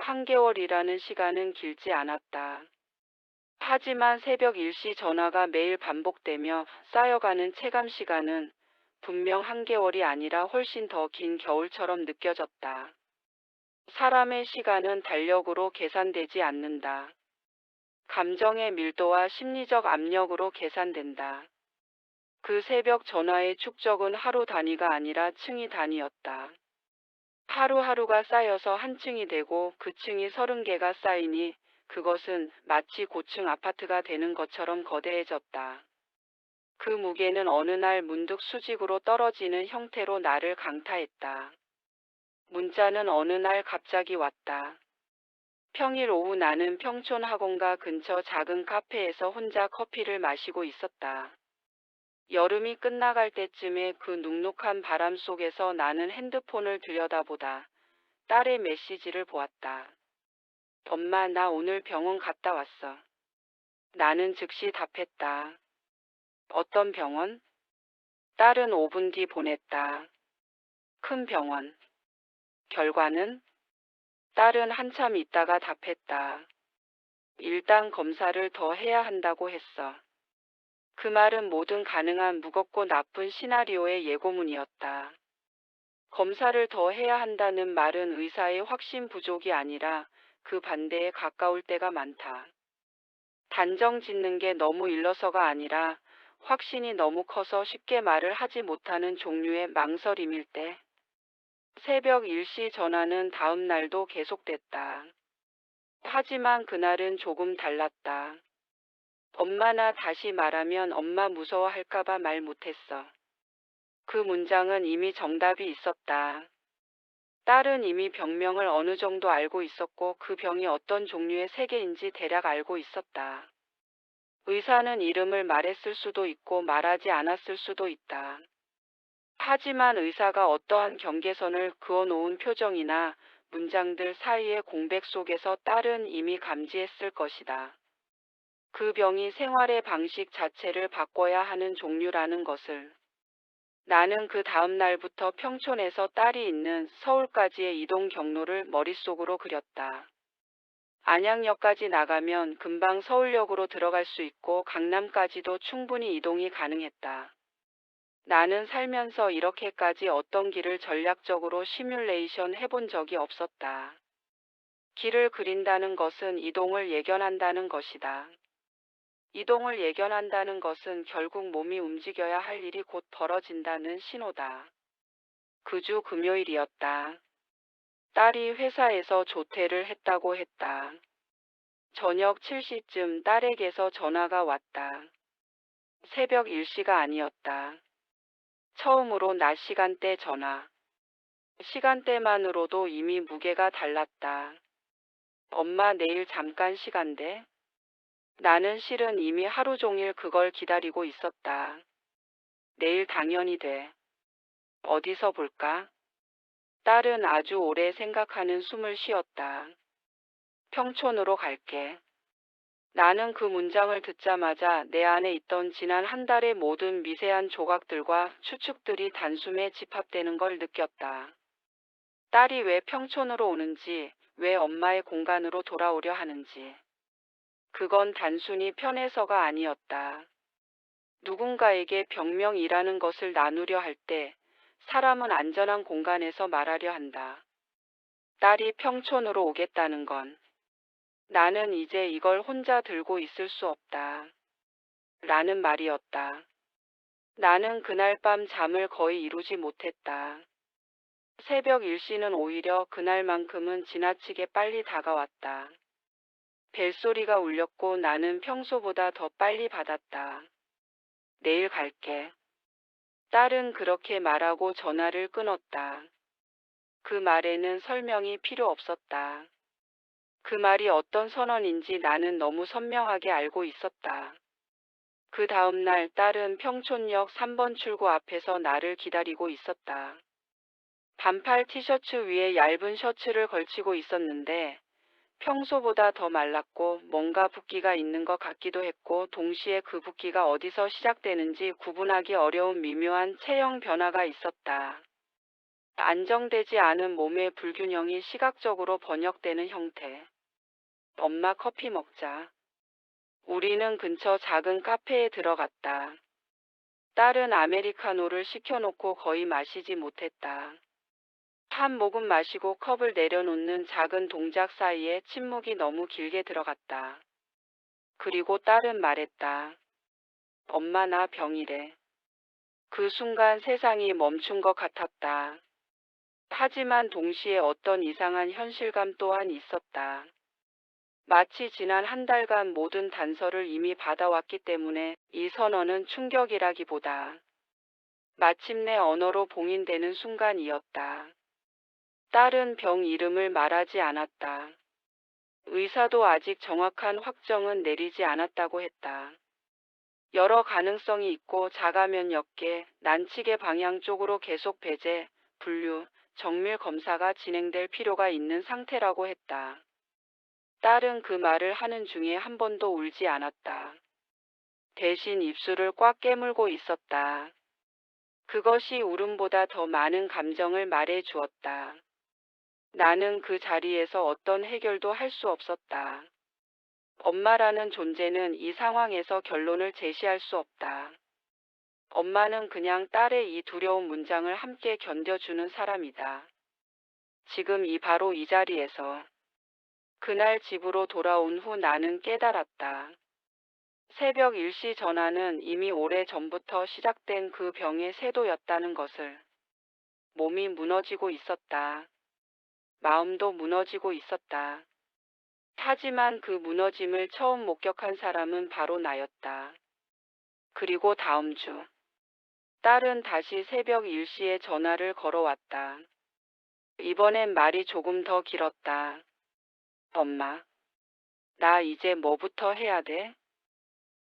한개월이라는 시간은 길지 않았다. 하지만 새벽 일시 전화가 매일 반복되며 쌓여가는 체감 시간은 분명 한개월이 아니라 훨씬 더 긴 겨울처럼 느껴졌다. 사람의 시간은 달력으로 계산되지 않는다. 감정의 밀도와 심리적 압력으로 계산된다. 그 새벽 전화의 축적은 하루 단위가 아니라 층이 단위였다. 하루하루가 쌓여서 한 층이 되고 그 층이 30개가 쌓이니 그것은 마치 고층 아파트가 되는 것처럼 거대해졌다. 그 무게는 어느 날 문득 수직으로 떨어지는 형태로 나를 강타했다. 문자는 어느 날 갑자기 왔다. 평일 오후 나는 평촌 학원가 근처 작은 카페에서 혼자 커피를 마시고 있었다. 여름이 끝나갈 때쯤에 그 눅눅한 바람 속에서 나는 핸드폰을 들여다보다 딸의 메시지를 보았다. 엄마, 나 오늘 병원 갔다 왔어. 나는 즉시 답했다. 어떤 병원? 딸은 5분 뒤 보냈다. 큰 병원. 결과는? 딸은 한참 있다가 답했다. 일단 검사를 더 해야 한다고 했어. 그 말은 모든 가능한 무겁고 나쁜 시나리오의 예고문이었다. 검사를 더 해야 한다는 말은 의사의 확신 부족이 아니라 그 반대에 가까울 때가 많다. 단정 짓는 게 너무 일러서가 아니라 확신이 너무 커서 쉽게 말을 하지 못하는 종류의 망설임일 때. 새벽 일시 전화는 다음 날도 계속됐다. 하지만 그날은 조금 달랐다. 엄마나 다시 말하면 엄마 무서워할까봐 말 못했어. 그 문장은 이미 정답이 있었다. 딸은 이미 병명을 어느 정도 알고 있었고 그 병이 어떤 종류의 세계인지 대략 알고 있었다. 의사는 이름을 말했을 수도 있고 말하지 않았을 수도 있다. 하지만 의사가 어떠한 경계선을 그어놓은 표정이나 문장들 사이의 공백 속에서 딸은 이미 감지했을 것이다. 그 병이 생활의 방식 자체를 바꿔야 하는 종류라는 것을. 나는 그 다음 날부터 평촌에서 딸이 있는 서울까지의 이동 경로를 머릿속으로 그렸다. 안양역까지 나가면 금방 서울역으로 들어갈 수 있고 강남까지도 충분히 이동이 가능했다. 나는 살면서 이렇게까지 어떤 길을 전략적으로 시뮬레이션 해본 적이 없었다. 길을 그린다는 것은 이동을 예견한다는 것이다. 이동을 예견한다는 것은 결국 몸이 움직여야 할 일이 곧 벌어진다는 신호다. 그 주 금요일이었다. 딸이 회사에서 조퇴를 했다고 했다. 저녁 7시쯤 딸에게서 전화가 왔다. 새벽 1시가 아니었다. 처음으로 낮 시간대 전화. 시간대만으로도 이미 무게가 달랐다. 엄마, 내일 잠깐 시간돼? 나는 실은 이미 하루 종일 그걸 기다리고 있었다. 내일 당연히 돼. 어디서 볼까? 딸은 아주 오래 생각하는 숨을 쉬었다. 평촌으로 갈게. 나는 그 문장을 듣자마자 내 안에 있던 지난 한 달의 모든 미세한 조각들과 추측들이 단숨에 집합되는 걸 느꼈다. 딸이 왜 평촌으로 오는지, 왜 엄마의 공간으로 돌아오려 하는지. 그건 단순히 편해서가 아니었다. 누군가에게 병명이라는 것을 나누려 할 때 사람은 안전한 공간에서 말하려 한다. 딸이 평촌으로 오겠다는 건 나는 이제 이걸 혼자 들고 있을 수 없다. 라는 말이었다. 나는 그날 밤 잠을 거의 이루지 못했다. 새벽 일시는 오히려 그날만큼은 지나치게 빨리 다가왔다. 벨소리가 울렸고 나는 평소보다 더 빨리 받았다. 내일 갈게. 딸은 그렇게 말하고 전화를 끊었다. 그 말에는 설명이 필요 없었다. 그 말이 어떤 선언인지 나는 너무 선명하게 알고 있었다. 그 다음 날 딸은 평촌역 3번 출구 앞에서 나를 기다리고 있었다. 반팔 티셔츠 위에 얇은 셔츠를 걸치고 있었는데 평소보다 더 말랐고 뭔가 붓기가 있는 것 같기도 했고 동시에 그 붓기가 어디서 시작되는지 구분하기 어려운 미묘한 체형 변화가 있었다. 안정되지 않은 몸의 불균형이 시각적으로 번역되는 형태. 엄마 커피 먹자. 우리는 근처 작은 카페에 들어갔다. 딸은 아메리카노를 시켜놓고 거의 마시지 못했다. 한 모금 마시고 컵을 내려놓는 작은 동작 사이에 침묵이 너무 길게 들어갔다. 그리고 딸은 말했다. 엄마 나 병이래. 그 순간 세상이 멈춘 것 같았다. 하지만 동시에 어떤 이상한 현실감 또한 있었다. 마치 지난 한 달간 모든 단서를 이미 받아왔기 때문에 이 선언은 충격이라기보다 마침내 언어로 봉인되는 순간이었다. 딸은 병 이름을 말하지 않았다. 의사도 아직 정확한 확정은 내리지 않았다고 했다. 여러 가능성이 있고 자가면역계, 난치계 방향 쪽으로 계속 배제, 분류, 정밀 검사가 진행될 필요가 있는 상태라고 했다. 딸은 그 말을 하는 중에 한 번도 울지 않았다. 대신 입술을 꽉 깨물고 있었다. 그것이 울음보다 더 많은 감정을 말해 주었다. 나는 그 자리에서 어떤 해결도 할 수 없었다. 엄마라는 존재는 이 상황에서 결론을 제시할 수 없다. 엄마는 그냥 딸의 이 두려운 문장을 함께 견뎌주는 사람이다. 지금 바로 이 자리에서. 그날 집으로 돌아온 후 나는 깨달았다. 새벽 일시 전화는 이미 오래 전부터 시작된 그 병의 세도였다는 것을. 몸이 무너지고 있었다. 마음도 무너지고 있었다. 하지만 그 무너짐을 처음 목격한 사람은 바로 나였다. 그리고 다음 주, 딸은 다시 새벽 일시에 전화를 걸어왔다. 이번엔 말이 조금 더 길었다. 엄마, 나 이제 뭐부터 해야 돼?